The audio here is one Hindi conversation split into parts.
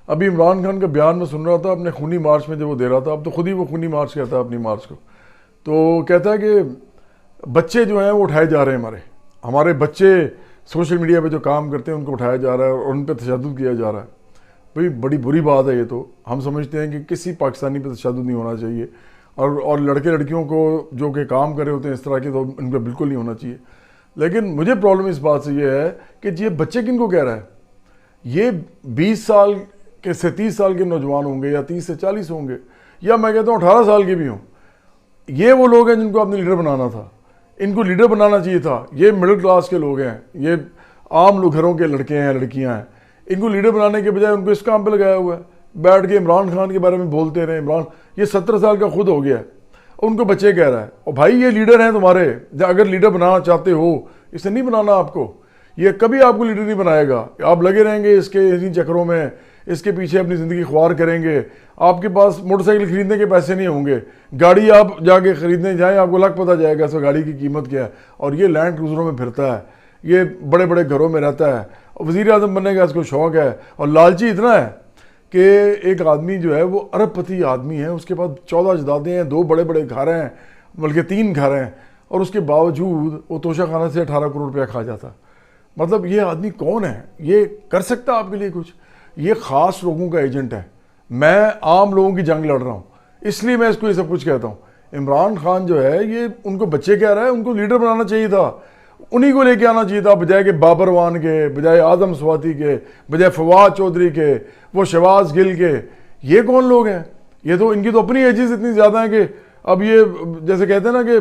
अभी इमरान खान का बयान में सुन रहा था अपने खूनी मार्च में, जब वो दे रहा था, अब तो खुद ही वो खूनी मार्च कहता है अपनी मार्च को। तो कहता है कि बच्चे जो हैं वो उठाए जा रहे हैं, हमारे बच्चे सोशल मीडिया पे जो काम करते हैं उनको उठाया जा रहा है और उन पर तशद्दुद किया जा रहा है। भाई बड़ी बुरी बात है ये। तो हम समझते हैं कि किसी पाकिस्तानी पे तशद्दुद नहीं होना चाहिए, और लड़के लड़कियों को जो कि काम कर रहे होते हैं इस तरह के, तो इन पर बिल्कुल नहीं होना चाहिए। लेकिन मुझे प्रॉब्लम इस बात से ये है कि ये बच्चे किन को कह रहा है? ये 20 साल के से 30 साल के नौजवान होंगे, या 30 से 40 होंगे, या मैं कहता हूँ 18 साल के भी हों। ये वो लोग हैं जिनको आपने लीडर बनाना था, इनको लीडर बनाना चाहिए था। ये मिडिल क्लास के लोग हैं, ये आम लोग घरों के लड़के हैं, लड़कियां हैं। इनको लीडर बनाने के बजाय उनको इस काम पे लगाया हुआ है, बैठ के इमरान खान के बारे में बोलते रहे। इमरान ये 17 साल का खुद हो गया है, उनको बच्चे कह रहा है। और भाई ये लीडर हैं तुम्हारे, अगर लीडर बनाना चाहते हो, इसे नहीं बनाना आपको, ये कभी आपको लीडर नहीं बनाएगा। आप लगे रहेंगे इसके इन्हीं चक्करों में, इसके पीछे अपनी ज़िंदगी ख्वार करेंगे। आपके पास मोटरसाइकिल खरीदने के पैसे नहीं होंगे, गाड़ी आप जाके खरीदने जाएं, आपको लग पता जाएगा इस गाड़ी की कीमत क्या है। और ये लैंड क्रूजरों में फिरता है, ये बड़े बड़े घरों में रहता है, वज़ीर आज़म बनने का इसको शौक़ है। और लालची इतना है कि एक आदमी जो है वो अरबपति आदमी है, उसके पास 14 जदादें हैं, 2 बड़े बड़े घर हैं, बल्कि 3 घर हैं, और उसके बावजूद वो तोशा खाना से 18 करोड़ रुपया खा जाता। मतलब ये आदमी कौन है? ये कर सकता आपके लिए कुछ? ये ख़ास लोगों का एजेंट है। मैं आम लोगों की जंग लड़ रहा हूँ, इसलिए मैं इसको ये सब कुछ कहता हूँ। इमरान खान जो है ये उनको बच्चे कह रहा है, उनको लीडर बनाना चाहिए था, उन्हीं को लेके आना चाहिए था, बजाय के बाबरवान के, बजाय आदम स्वाति के, बजाय फवाद चौधरी के, वो शहबाज गिल के। ये कौन लोग हैं? ये तो इनकी तो अपनी एजेस इतनी ज़्यादा हैं कि अब ये जैसे कहते हैं ना कि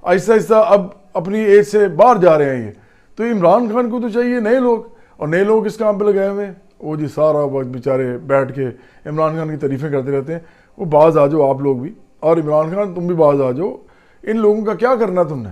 आहिस्ता आहिस्ता अब अपनी एज से बाहर जा रहे हैं ये। तो इमरान खान को तो चाहिए नए लोग, और नए लोग इस काम पे लगाए हुए हैं। वो जी सारा वक्त बेचारे बैठ के इमरान खान की तारीफ़ें करते रहते हैं। वो बाज आ जाओ आप लोग भी, और इमरान खान तुम भी बाज आ जाओ। इन लोगों का क्या करना है तुमने?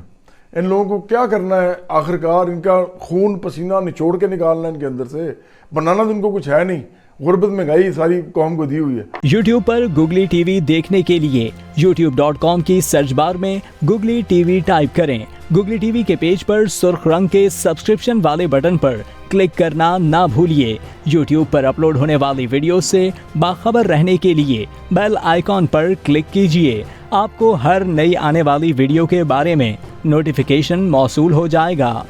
इन लोगों को क्या करना है? आखिरकार इनका खून पसीना निचोड़ के निकालना है इनके अंदर से, बनाना तो इनको कुछ है नहीं। गुर्बत में गई सारी कौम को दी हुई है। YouTube पर गुगली टीवी देखने के लिए youtube.com की सर्च बार में गुगली टीवी टाइप करें। गुगली टीवी के पेज पर सुर्ख रंग के सब्सक्रिप्शन वाले बटन पर क्लिक करना ना भूलिए। YouTube पर अपलोड होने वाली वीडियो से बाखबर रहने के लिए बेल आइकॉन पर क्लिक कीजिए। आपको हर नई आने वाली वीडियो के बारे में नोटिफिकेशन मौसूल हो जाएगा।